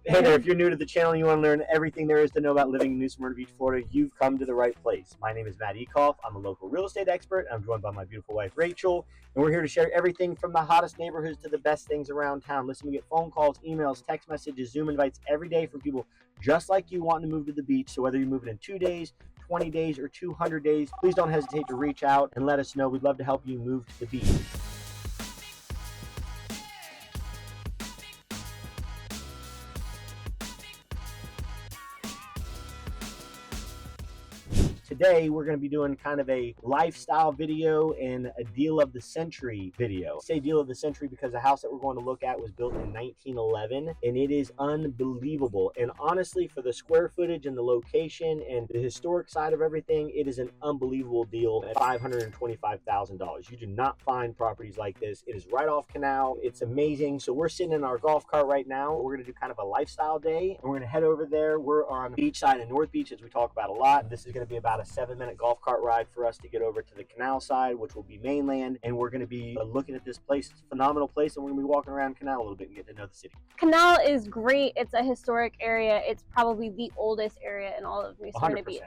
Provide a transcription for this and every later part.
Hey there, if you're new to the channel and you want to learn everything there is to know about living in New Smyrna Beach, Florida, you've come to the right place. My name is Matt Ekoff. I'm a local real estate expert. I'm joined by my beautiful wife, Rachel, and we're here to share everything from the hottest neighborhoods to the best things around town. Listen, we get phone calls, emails, text messages, Zoom invites every day from people just like you wanting to move to the beach. So whether you're moving in 2 days, 20 days, or 200 days, please don't hesitate to reach out and let us know. We'd love to help you move to the beach. Today, we're going to be doing kind of a lifestyle video and a deal of the century video. I say deal of the century because the house that we're going to look at was built in 1911, and it is unbelievable. And honestly, for the square footage and the location and the historic side of everything, it is an unbelievable deal at $525,000. You do not find properties like this. It is right off Canal. It's amazing. So we're sitting in our golf cart right now. We're going to do kind of a lifestyle day, and we're going to head over there. We're on beachside and North Beach, as we talk about a lot. This is going to be about a 7-minute golf cart ride for us to get over to the canal side, which will be mainland, and we're going to be looking at this place. It's a phenomenal place, and we're going to be walking around Canal a little bit and get to know the city. Canal is great. It's a historic area. It's probably the oldest area in all of New Smyrna Beach.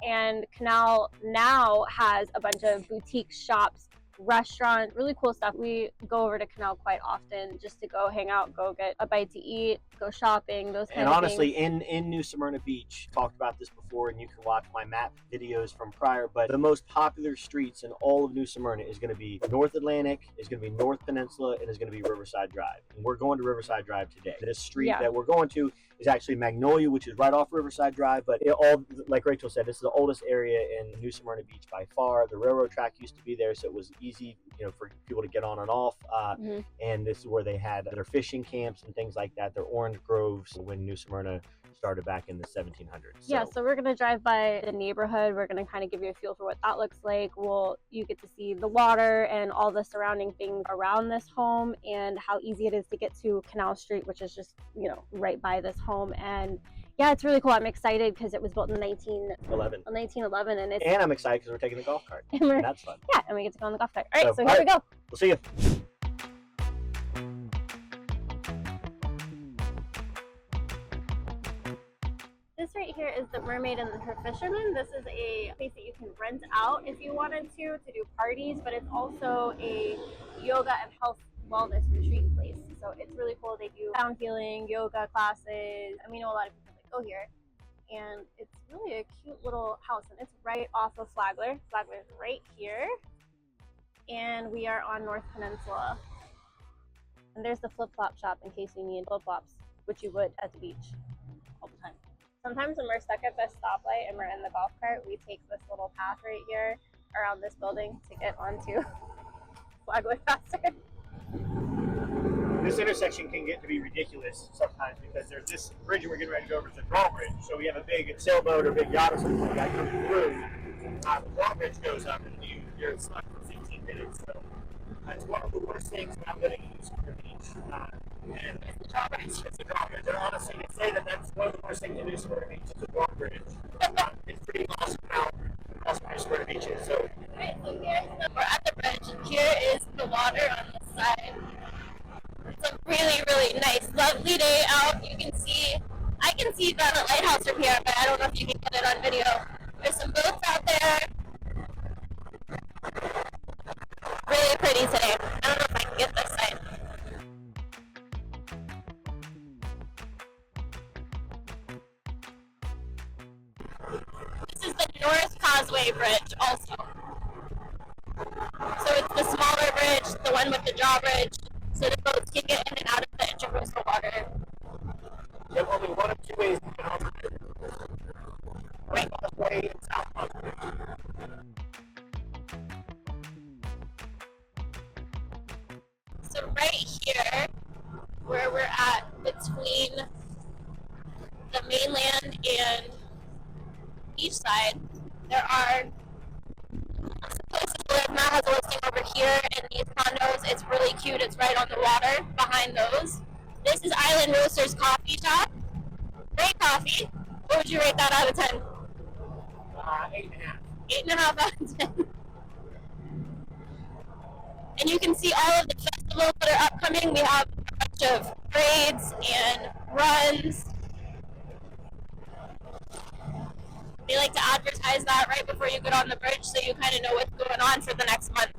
And Canal now has a bunch of boutique shops, restaurant, really cool stuff. We go over to Canal quite often just to go hang out, go get a bite to eat, go shopping, those kind of things. And honestly, in New Smyrna Beach, talked about this before, and you can watch my map videos from prior, but the most popular streets in all of New Smyrna is going to be North Atlantic, is going to be North Peninsula, and is going to be Riverside Drive. And we're going to Riverside Drive today. This street that we're going to is actually Magnolia, which is right off Riverside Drive, but it all, like Rachel said, this is the oldest area in New Smyrna Beach by far. The railroad track used to be there, so it was easy, you know, for people to get on and off. And this is where they had their fishing camps and things like that, their orange groves when New Smyrna started back in the 1700s. Yeah, so we're going to drive by the neighborhood. We're going to kind of give you a feel for what that looks like. You get to see the water and all the surrounding things around this home and how easy it is to get to Canal Street, which is just, you know, right by this home. And yeah, it's really cool. I'm excited because it was built in 1911, and I'm excited because we're taking the golf cart. And that's fun. Yeah, and we get to go on the golf cart. All right, so here we go. We'll see you. This right here is the Mermaid and Her Fisherman. This is a place that you can rent out if you wanted to do parties, but it's also a yoga and health wellness retreat place. So it's really cool. They do sound healing, yoga classes, and we know a lot of people that go here. And it's really a cute little house, and it's right off of Flagler. Flagler is right here. And we are on North Peninsula. And there's the flip-flop shop in case you need flip-flops, which you would at the beach all the time. Sometimes when we're stuck at this stoplight and we're in the golf cart, we take this little path right here around this building to get onto Flagler faster. This intersection can get to be ridiculous sometimes because there's this bridge and we're getting ready to go over to the drawbridge. So we have a big sailboat or big yacht or something like that coming through. The drawbridge goes up and you're stuck for 15 minutes. So it's one of the worst things about living in New Smyrna Beach. And it's the drawbridge. It's the drawbridge. And honestly, to say that that's one of the worst things in New Smyrna Beach is the drawbridge. It's pretty awesome how awesome New Smyrna Beach is. So, right, so we're at the bridge, and here is the water on this side. It's a really, really nice, lovely day out. I can see the lighthouse from here, but I don't know if you can get it on video. There's some boats out there. Really pretty today. I don't know if I can get this side. This is the North Causeway Bridge also. So it's the smaller bridge, the one with the drawbridge, so the boats can get in and out of the intercoastal water. You have only one of two ways to get on the bridge. North Causeway and South Causeway. So right here, where we're at between the mainland and beachside, there are places where Matt has a listing over here in these condos. It's really cute. It's right on the water behind those. This is Island Roasters Coffee Shop. Great coffee. What would you rate that out of 10? 8.5. 8.5 out of 10. And you can see all of the festivals that are upcoming. We have a bunch of parades and runs. They like to advertise that right before you get on the bridge so you kind of know what's going on for the next month.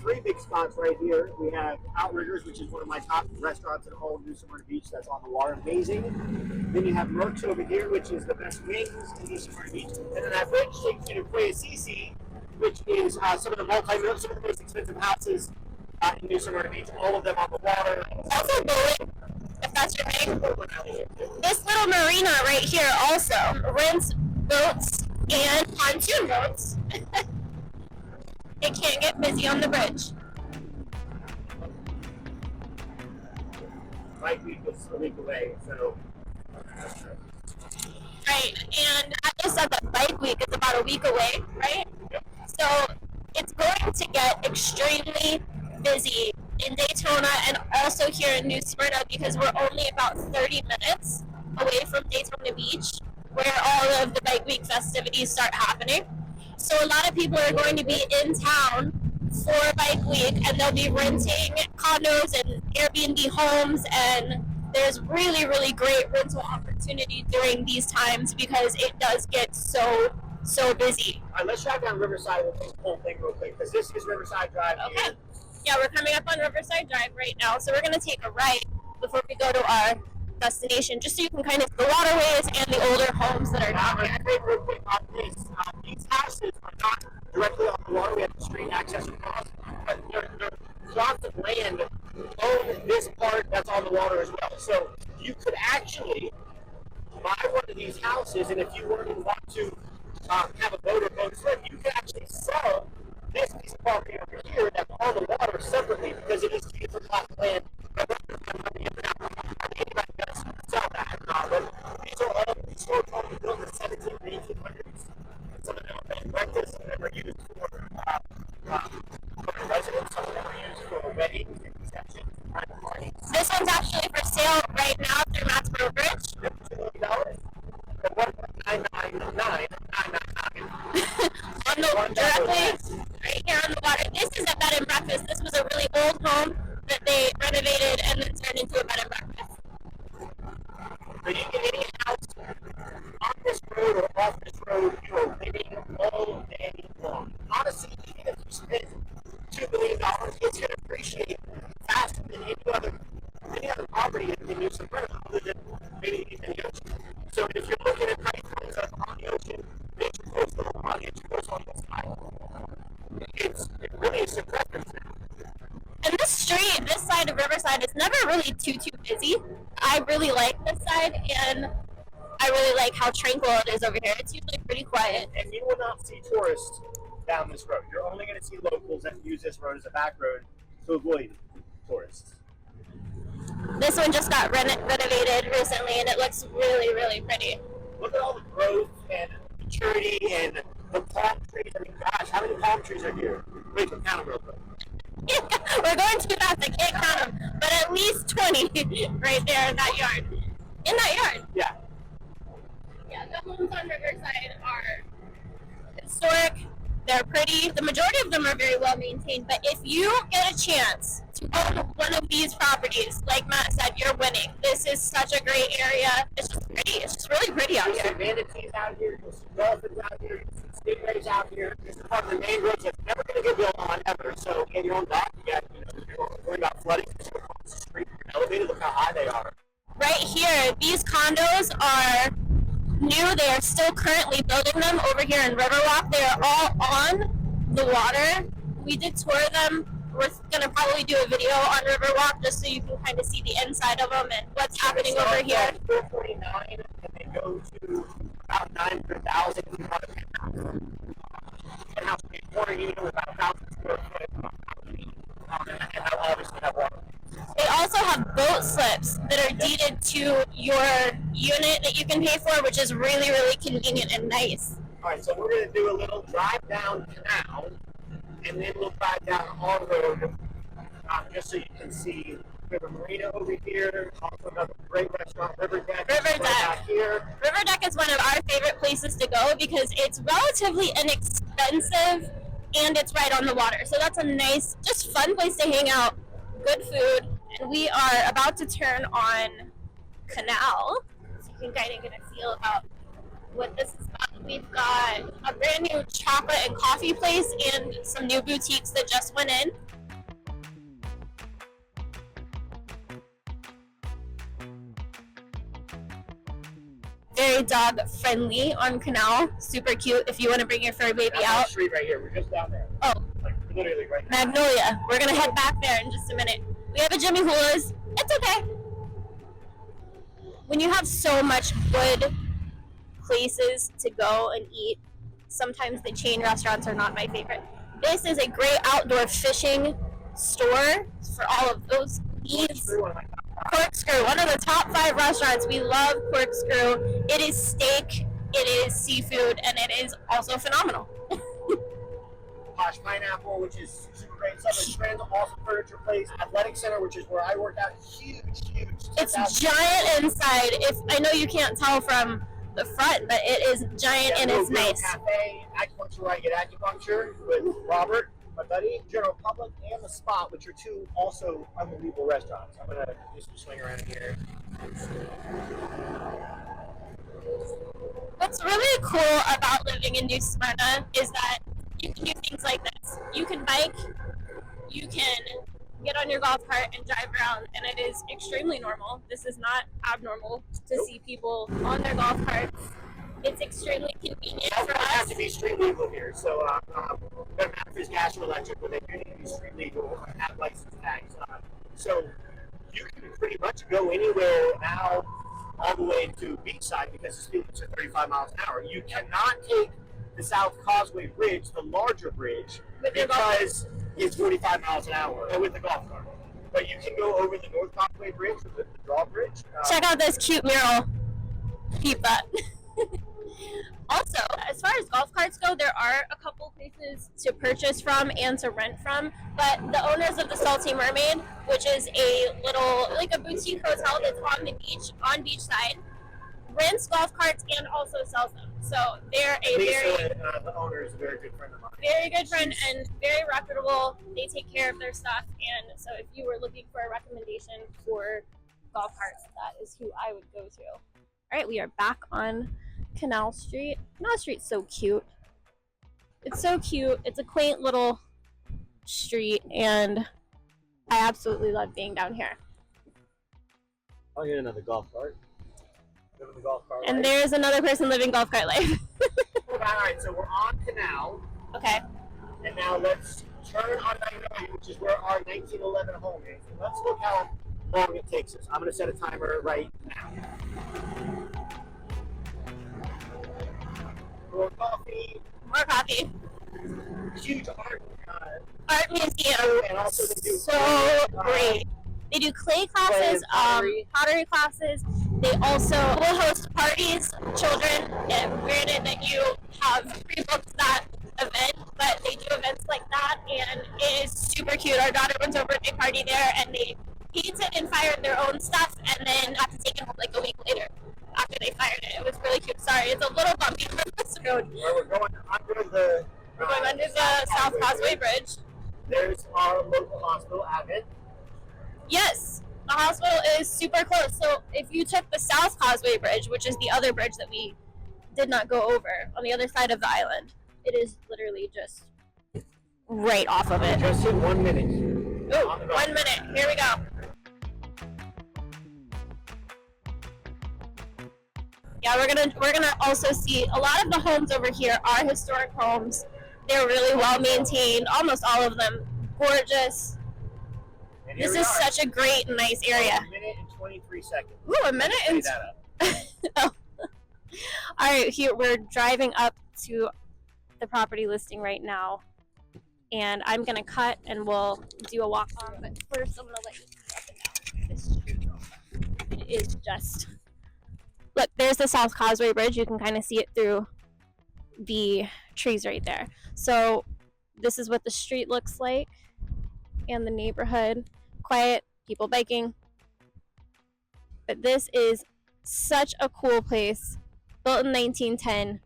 Three big spots right here. We have Outriggers, which is one of my top restaurants in all of New Smyrna Beach. That's on the water, amazing. Then you have Merck's over here, which is the best wings in New Smyrna Beach. And then that bridge takes you to Quay CC, which is some of the most expensive houses in New Smyrna Beach. All of them on the water. Also bowling, if that's your thing. This little marina right here also rents boats and pontoon boats. It can't get busy on the bridge. Bike week is a week away, so. Right, and I just said that bike week is about a week away, right? Yep. So it's going to get extremely busy in Daytona and also here in New Smyrna because we're only about 30 minutes away from Daytona Beach where all of the bike week festivities start happening. So a lot of people are going to be in town for bike week and they'll be renting condos and Airbnb homes, and there's really, really great rental opportunity during these times because it does get so busy. All right, let's drive down Riverside. We'll take the whole thing real quick because this is Riverside Drive. Okay. Here. Yeah, we're coming up on Riverside Drive right now, so we're going to take a right before we go to our destination, just so you can kind of see the waterways and the older homes that are down here. Real quick on this. These houses are not directly on the water. We have the street access across, but they're plots of land own this part that's on the water as well. So you could actually buy one of these houses, and if you were to want to have a boat or boat slip, you can actually sell this piece of property over here that's on the water separately because it is two different plots of land. Anybody does sell that. But these are all historic homes built in the 1700s and 1800s. Some of them are bed and breakfast, some of them are used for residents, some of them are used for weddings and receptions and private parties. This one's actually for sale right now through Matt's Brokerage. $2 million. $1,999,999. On the directly right here on the water. This is a bed and breakfast. This was a really old home that they renovated and then turned into a bed and breakfast. So you get any house on this road or off this road, you are winning all day long. Honestly, even if you spend $2 million, it's going to appreciate faster than any other property in New Smyrna other than maybe in the ocean. So if you're looking at price points on the ocean, nature coastal on the coastal on the side, it really is a preference now. And this street, this side of Riverside, is never really too busy. I really like this side, and I really like how tranquil it is over here. It's usually pretty quiet. And you will not see tourists down this road. You're only going to see locals that use this road as a back road to avoid tourists. This one just got renovated recently, and it looks really, really pretty. Look at all the growth and maturity and the palm trees. I mean, gosh, how many palm trees are here? Wait, count them real quick. We're going too fast, I can't count them, but at least 20 right there in that yard. In that yard? Yeah. Yeah, the homes on Riverside are historic, they're pretty. The majority of them are very well maintained, but if you get a chance to own one of these properties, like Matt said, you're winning. This is such a great area. It's just pretty. It's just really pretty out You'll here. see manatees out here, you'll see dolphins out here, you'll see stingrays out here. This is part of the main roads that's never going to get built on ever. So get your own dock. You got, you're worried about flooding. Just go across the street. You're elevated. Look how high they are. Right here, these condos are new. They are still currently building them over here in Riverwalk. They are all on the water. We did tour them. We're going to probably do a video on Riverwalk just so you can kind of see the inside of them and what's happening over here. 449 and they go to about 900,000 if you want a penthouse. Penthouse would be a corner unit with about 1,000 square foot. And they'll obviously have water. They also have boat slips that are deeded to your unit that you can pay for, which is really, really convenient and nice. All right, so we're going to do a little drive down Canal, and then we'll drive down our road, just so you can see. We have a marina over here, also another great restaurant, Riverdeck. Riverdeck. Right here. Riverdeck is one of our favorite places to go because it's relatively inexpensive expensive, and it's right on the water. So that's a nice, just fun place to hang out. Good food. And we are about to turn on Canal, so you can kind of get a feel about what this is about. We've got a brand new chocolate and coffee place and some new boutiques that just went in. Very dog friendly on Canal. Super cute if you want to bring your fur baby out. Street right here. We're just down there. Oh, like literally right now. Magnolia. We're gonna head back there in just a minute. We have a Jimmy Hulas. It's okay. When you have so much good places to go and eat, sometimes the chain restaurants are not my favorite. This is a great outdoor fishing store for all of those needs. Corkscrew, one of the top 5 restaurants. We love Corkscrew. It is steak, it is seafood, and it is also phenomenal. Posh Pineapple, which is super great. Southern Strand, awesome furniture place. Athletic Center, which is where I work out. Huge. It's giant inside. If I know you can't tell from the front, but it is giant and it's nice. Cafe, Acupuncture, where I get acupuncture with Robert, my buddy. General Public and The Spot, which are 2 also unbelievable restaurants. I'm gonna just swing around here. What's really cool about living in New Smyrna is that you can do things like this. You can bike, you can get on your golf cart and drive around, and it is extremely normal. This is not abnormal to see people on their golf carts. It's extremely convenient for us. It has to be street legal here, so doesn't matter if it's gas or electric, but they do need to be street legal and have license tags. So you can pretty much go anywhere now all the way to beachside because the speed limits are 35 miles an hour. You cannot take the South Causeway Bridge, the larger bridge, because it's 45 miles an hour with the golf cart. But you can go over the North Causeway Bridge, the drawbridge. Check out this cute mural. Keep that. Also, as far as golf carts go, there are a couple places to purchase from and to rent from, but the owners of the Salty Mermaid, which is a little, like a boutique hotel that's on the beach, on beachside, rents golf carts and also sells them. So they're a Lisa, the owner, is a very good friend of mine. Very good friend and very reputable. They take care of their stuff, and so if you were looking for a recommendation for golf carts, that is who I would go to. All right, we are back on Canal Street. Canal Street's so cute. It's so cute. It's a quaint little street, and I absolutely love being down here. I'll get another golf cart. Living the golf cart and life. There's another person living golf cart life. All right, so we're on Canal. Okay. And now let's turn on Magnolia, which is where our 1911 home is. And let's look how long it takes us. I'm going to set a timer right now. More coffee. More coffee. Huge art museum. And also they do so great. They do clay classes, pottery classes. They also will host parties, children. And granted that you have pre-booked that event, but they do events like that, and it is super cute. Our daughter went to a birthday party there, and they painted and fired their own stuff, and then got to take it home like a week later after they fired it. It was really cute. Sorry, it's a little bumpy from this road. Where we're going under the South Causeway Bridge. There's our local hospital, Advent. Yes, the hospital is super close. So if you took the South Causeway Bridge, which is the other bridge that we did not go over on the other side of the island, it is literally just right off of it. Just in 1 minute. Ooh, 1 minute. Here we go. Yeah, we're gonna also see a lot of the homes over here are historic homes. They're really well maintained, almost all of them. Gorgeous. This is such a great and nice area. 1 minute and 23 seconds. Ooh, a minute and oh. All right, here we're driving up to the property listing right now, and I'm gonna cut and we'll do a walk on. But first, I'm gonna let you see up and down this street. It is just look. There's the South Causeway Bridge. You can kind of see it through the trees right there. So this is what the street looks like, and the neighborhood. Quiet, people biking. But this is such a cool place, built in 1910.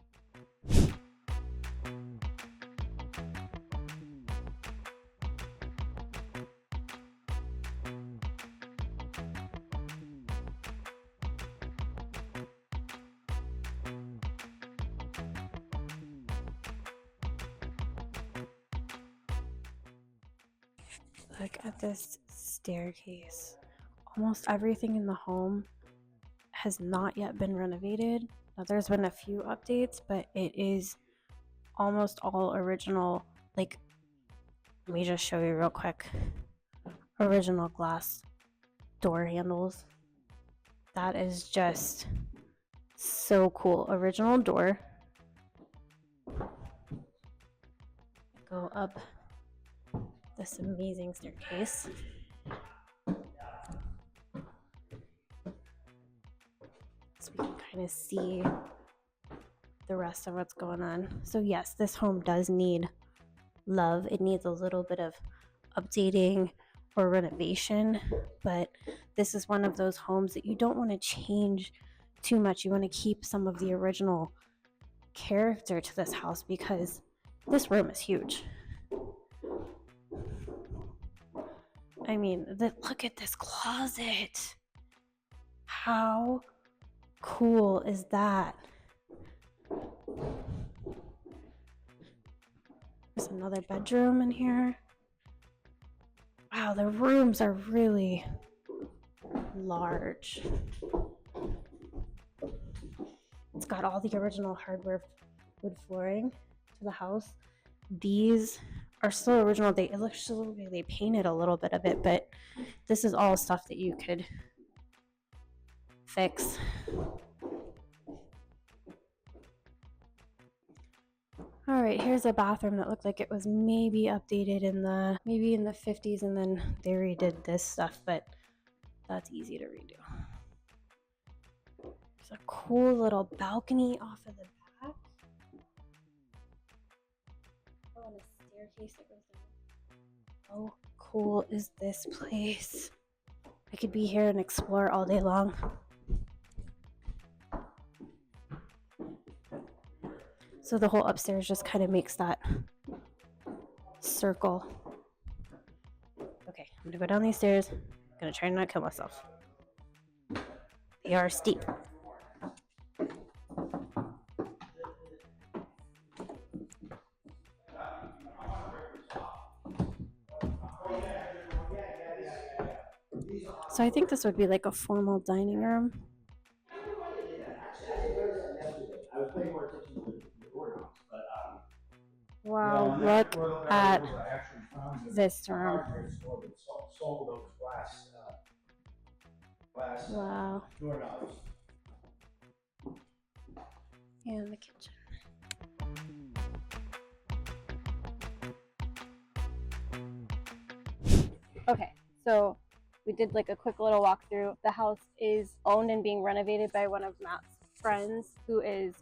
Look at this staircase. Almost everything in the home has not yet been renovated. Now, there's been a few updates, but it is almost all original. Like, let me just show you real quick. Original glass door handles. That is just so cool. Original door. Go up this amazing staircase. So we can kind of see the rest of what's going on. So yes, this home does need love. It needs a little bit of updating or renovation, but this is one of those homes that you don't want to change too much. You want to keep some of the original character to this house because this room is huge. I mean, look at this closet. How cool is that? There's another bedroom in here. Wow, the rooms are really large. It's got all the original hardwood wood flooring to the house. These are still original. It looks like they painted a little bit of it, but this is all stuff that you could fix. All right, here's a bathroom that looked like it was maybe updated in the 50s, and then they redid this stuff, but that's easy to redo. There's a cool little balcony off of the back. Oh, and a staircase that goes down. How cool is this place? I could be here and explore all day long. So the whole upstairs just kind of makes that circle. Okay, I'm gonna go down these stairs. I'm gonna try not to kill myself. They are steep. So I think this would be like a formal dining room. Wow, look at this room. Wow. And the kitchen. Okay, so we did like a quick little walkthrough. The house is owned and being renovated by one of Matt's friends, who is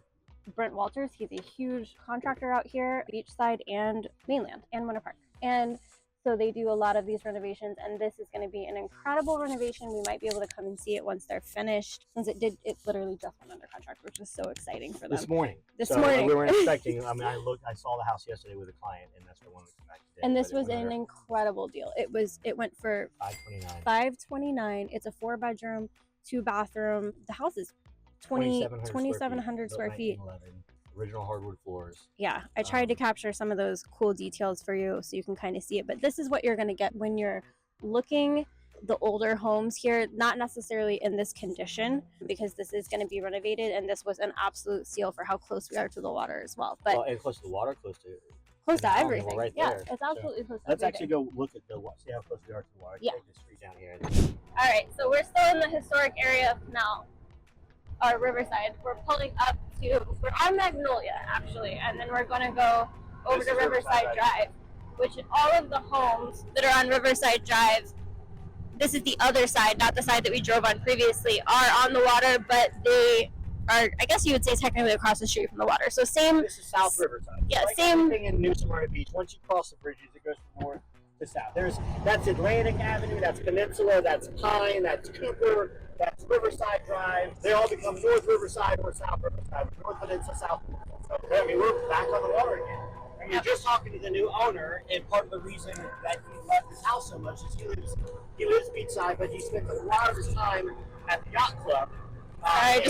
Brent Walters. He's a huge contractor out here, beachside and mainland and Winter Park. And so they do a lot of these renovations, and this is going to be an incredible renovation. We might be able to come and see it once they're finished, since it literally just went under contract, which was so exciting for them. This morning. We weren't expecting. I mean, I saw the house yesterday with a client, and that's what I wanted to come back today. And this was an incredible deal. It went for $529. It's a 4-bedroom, 2-bathroom. The house is 2,700 square feet. Original hardwood floors. Yeah, I tried to capture some of those cool details for you so you can kind of see it. But this is what you're going to get when you're looking the older homes here, not necessarily in this condition, because this is going to be renovated, and this was an absolute steal for how close we are to the water as well. But and close to the water, close to everything. Right yeah, there. It's absolutely close to Let's everything. actually go look at see how close we are to the water. Yeah. Take this street down here. All right, so we're still in the historic area of Canal, or Riverside. We're pulling up we're on Magnolia, actually, and then we're going to go over to Riverside Drive, which all of the homes that are on Riverside Drive, this is the other side, not the side that we drove on previously, are on the water, but they are, I guess you would say, technically across the street from the water. So same. This is South Riverside. Yeah, like same thing in New Smyrna Beach. Once you cross the bridges, it goes from north to south. That's Atlantic Avenue, that's Peninsula, that's Pine, that's Cooper, that's Riverside Drive. They all become North Riverside or South Riverside. North Peninsula, South Peninsula. So, I mean, we're back on the water again. And you're just talking to the new owner, and part of the reason that he loved his house so much is he lives beachside, but he spends a lot of his time at the yacht club. I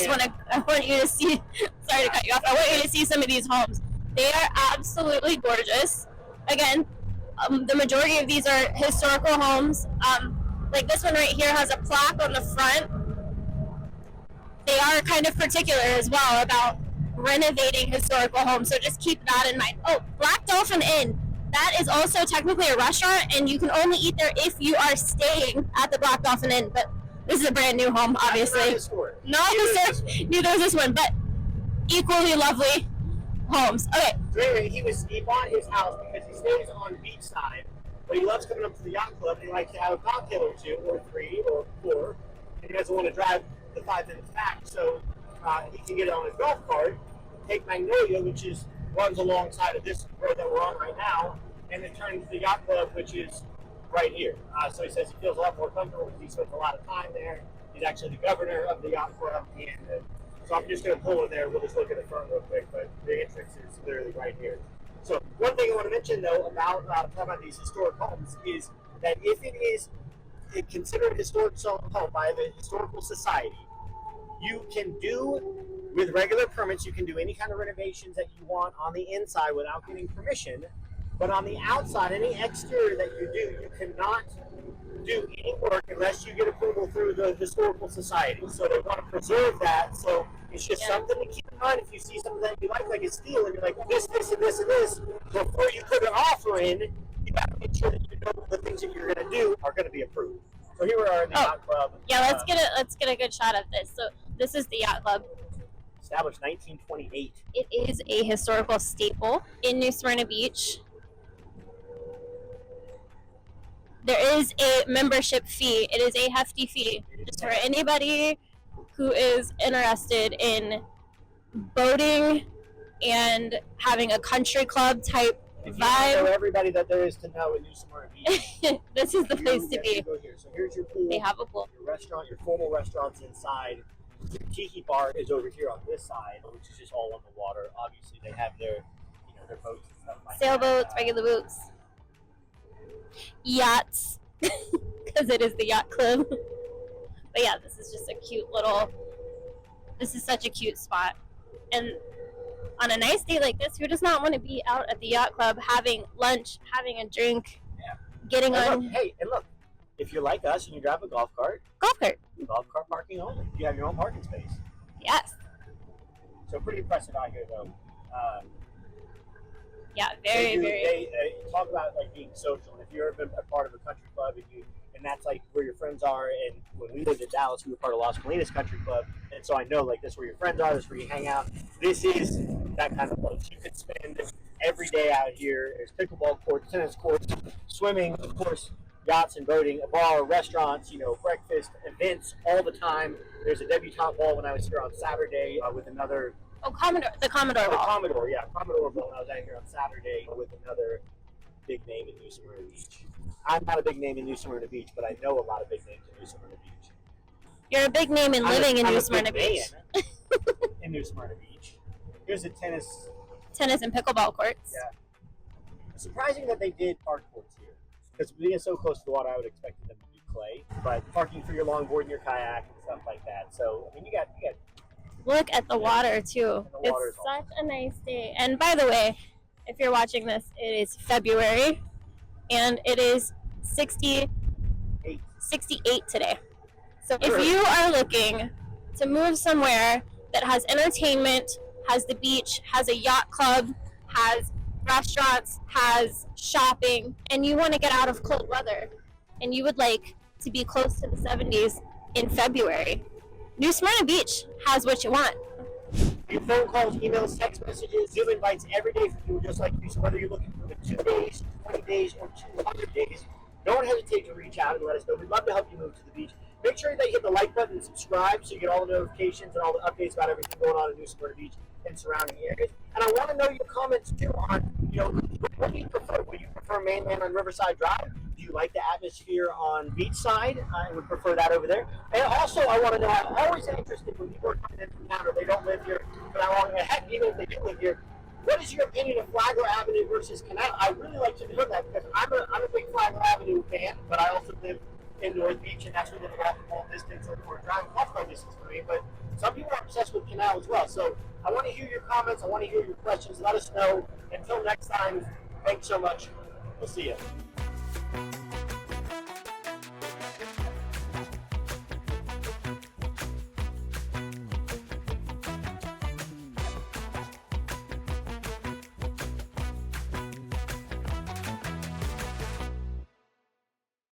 want you to see, sorry to cut you off, I want you to see some of these homes. They are absolutely gorgeous. Again, The majority of these are historical homes. Like this one right here has a plaque on the front. They are kind of particular as well about renovating historical homes, so just keep that in mind. Oh, Black Dolphin Inn. That is also technically a restaurant, and you can only eat there if you are staying at the Black Dolphin Inn. But this is a brand new home, obviously. Not historic. Neither is this one, but equally lovely homes. Okay. So anyway, he bought his house because he stays on beachside, but he loves coming up to the yacht club. And he likes to have a cocktail or two, or 3, or 4, and he doesn't want to drive the 5 minutes back, so he can get it on his golf cart, take Magnolia, which runs alongside of this road that we're on right now, and then turn to the yacht club, which is right here. So he says he feels a lot more comfortable because he spends a lot of time there. He's actually the governor of the yacht club, and so I'm just going to pull in there. We'll just look at the front real quick, but the entrance is literally right here. So one thing I want to mention, though, about talking about these historic homes is that if it is considered a historic home by the Historical Society, you can do, with regular permits, you can do any kind of renovations that you want on the inside without getting permission. But on the outside, any exterior that you do, you cannot do any work unless you get approval through the Historical Society. So they want to preserve that. So it's just something to keep in mind. If you see something that you like a steel, and you're like, this, and this, and this, before you put an offer in, you got to make sure that you know the things that you're going to do are going to be approved. So here we are in the yacht club. Yeah, let's get a good shot of this. So this is the yacht club. Established 1928. It is a historical staple in New Smyrna Beach. There is a membership fee. It is a hefty fee. Just for anybody who is interested in boating and having a country club type vibe. You know everybody that there is to know in New Smyrna Beach. This is the place to be. Go here. So here's your pool. They have a pool. Your restaurant, your formal restaurant's inside. Your tiki bar is over here on this side, which is just all on the water. Obviously, they have their boats and stuff like sailboats, regular boats, yachts, because it is the yacht club. But yeah, this is just a cute little. This is such a cute spot, and on a nice day like this, who does not want to be out at the yacht club having lunch, having a drink, getting on? Look, if you're like us and you drive a golf cart parking only. You have your own parking space. Yes. So pretty impressive out here, though. Yeah, very. They talk about like being social, and if you've ever been a part of a country club, and that's like where your friends are. And when we lived in Dallas, we were part of Las Colinas Country Club, and so I know like this is where your friends are, this is where you hang out. This is that kind of place. You could spend every day out here. There's pickleball courts, tennis courts, swimming, of course, yachts and boating, a bar, restaurants, breakfast, events all the time. There's a debutante ball when I was here on Saturday with another. Oh, the Commodore ball. Commodore ball when I was out here on Saturday with another big name in New Smyrna Beach. I'm not a big name in New Smyrna Beach, but I know a lot of big names in New Smyrna Beach. You're a big name in living in New Smyrna Beach. In New Smyrna Beach. Here's a tennis and pickleball courts. Yeah. It's surprising that they did park courts here. Because being so close to the water, I would expect them to be clay. But parking for your longboard and your kayak and stuff like that. So, I mean, you got look at the water, too. It's such a nice day. And by the way, if you're watching this, it is February. And it is 68 today. So if you are looking to move somewhere that has entertainment, has the beach, has a yacht club, has restaurants, has shopping, and you want to get out of cold weather, and you would like to be close to the 70s in February, New Smyrna Beach has what you want. Your phone calls, emails, text messages, Zoom invites every day for people just like you. So whether you're looking for the 2 days, 20 days, or 200 days, don't hesitate to reach out and let us know. We'd love to help you move to the beach. Make sure that you hit the like button and subscribe so you get all the notifications and all the updates about everything going on in New Smyrna Beach and surrounding areas. And I want to know your comments too on, what do you prefer? Would you prefer mainland on Riverside Drive? Do you like the atmosphere on beachside? I would prefer that over there. And also, I want to know, I'm always interested when people are coming in from town or they don't live here, but I want to, heck, even if they do live here, what is your opinion of Flagler Avenue versus Canal? I really like to know that because I'm a big Flagler Avenue fan, but I also live in North Beach, and that's within a walkable distance or driving walkable distance for me. But some people are obsessed with Canal as well. So I want to hear your comments. I want to hear your questions. Let us know. Until next time, thanks so much. We'll see you.